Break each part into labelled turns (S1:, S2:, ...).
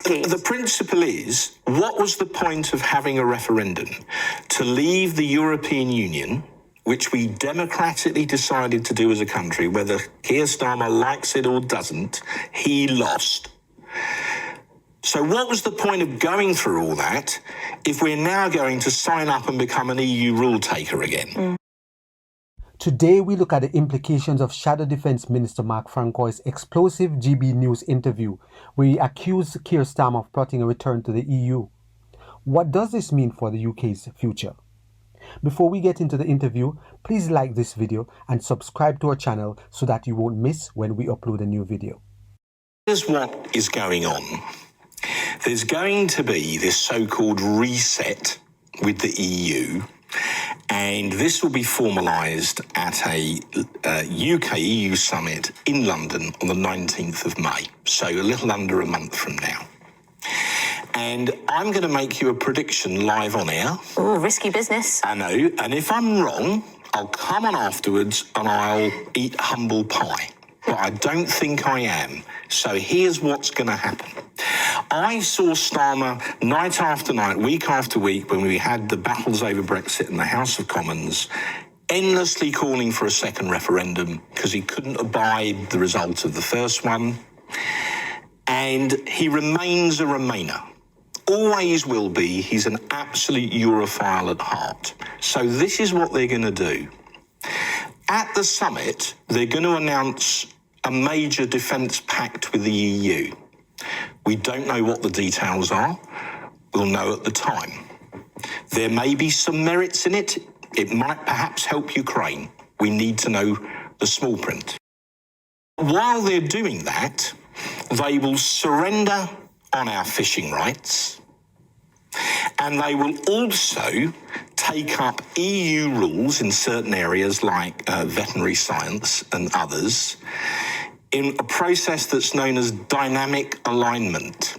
S1: directives.
S2: The principle is, what was the point of having a referendum? To leave the European Union, which we democratically decided to do as a country, whether Keir Starmer likes it or doesn't, he lost. So what was the point of going through all that if we're now going to sign up and become an EU rule taker again?
S3: Today, we look at the implications of Shadow Defence Minister Mark Francois' explosive GB News interview, where he accused Keir Starmer of plotting a return to the EU. What does this mean for the UK's future? Before we get into the interview, please like this video and subscribe to our channel so that you won't miss when we upload a new video.
S2: Here's what is going on. There's going to be this so-called reset with the EU, and this will be formalised at a UK-EU summit in London on the 19th of May, so a little under a month from now. And I'm going to make you a prediction live on air.
S1: Ooh, risky business.
S2: I know, and if I'm wrong, I'll come on afterwards and I'll eat humble pie. But I don't think I am. So here's what's going to happen. I saw Starmer night after night, week after week, when we had the battles over Brexit in the House of Commons, endlessly calling for a second referendum because he couldn't abide the result of the first one. And he remains a Remainer. Always will be. He's an absolute Europhile at heart. So this is what they're going to do. At the summit, they're going to announce a major defence pact with the EU. We don't know what the details are. We'll know at the time. There may be some merits in it. It might perhaps help Ukraine. We need to know the small print. While they're doing that, they will surrender on our fishing rights, and they will also take up EU rules in certain areas like veterinary science and others in a process that's known as dynamic alignment,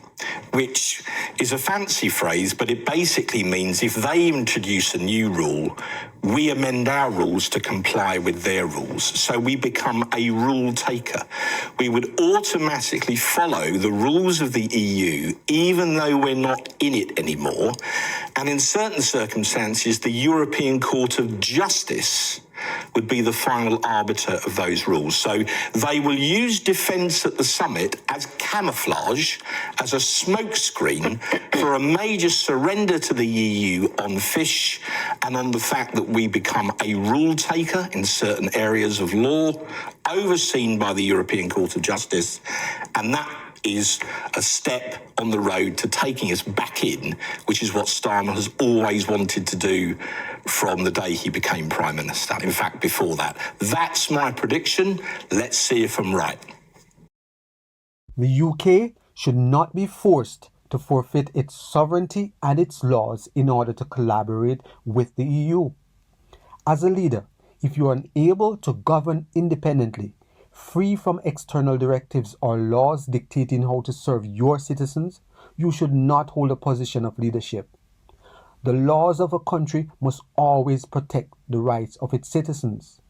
S2: which is a fancy phrase, but it basically means if they introduce a new rule, we amend our rules to comply with their rules. So we become a rule taker. We would automatically follow the rules of the EU, even though we're not in it anymore. And in certain circumstances, the European Court of Justice would be the final arbiter of those rules. So they will use defence at the summit as camouflage, as a smokescreen for a major surrender to the EU on fish and on the fact that we become a rule taker in certain areas of law, overseen by the European Court of Justice, and that is a step on the road to taking us back in, which is what Starmer has always wanted to do from the day he became Prime Minister. In fact, before that. That's my prediction. Let's see if I'm right.
S3: The UK should not be forced to forfeit its sovereignty and its laws in order to collaborate with the EU. As a leader, if you are unable to govern independently, free from external directives or laws dictating how to serve your citizens, you should not hold a position of leadership. The laws of a country must always protect the rights of its citizens.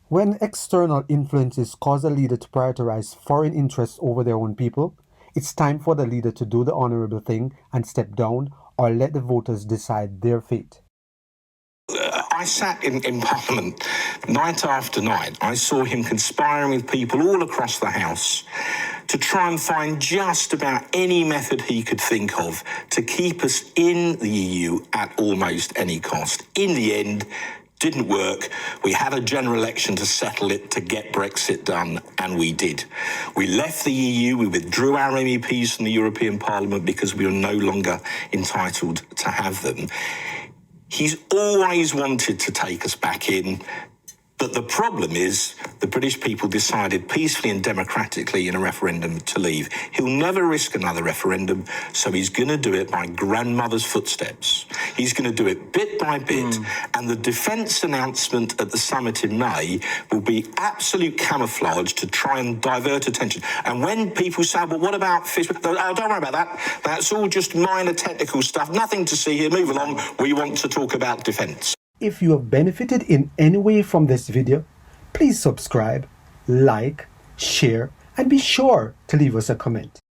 S3: When external influences cause a leader to prioritize foreign interests over their own people, it's time for the leader to do the honorable thing and step down or let the voters decide their fate.
S2: I sat in Parliament night after night. I saw him conspiring with people all across the House to try and find just about any method he could think of to keep us in the EU at almost any cost. In the end, didn't work. We had a general election to settle it, to get Brexit done, and we did. We left the EU, we withdrew our MEPs from the European Parliament because we were no longer entitled to have them. He's always wanted to take us back in, but the problem is the British people decided peacefully and democratically in a referendum to leave. He'll never risk another referendum, so he's going to do it by grandmother's footsteps. He's going to do it bit by bit, and the defence announcement at the summit in May will be absolute camouflage to try and divert attention. And when people say, well, what about fish? Oh, don't worry about that. That's all just minor technical stuff. Nothing to see here. Move along. We want to talk about defence.
S3: If you have benefited in any way from this video, please subscribe, like, share, and be sure to leave us a comment.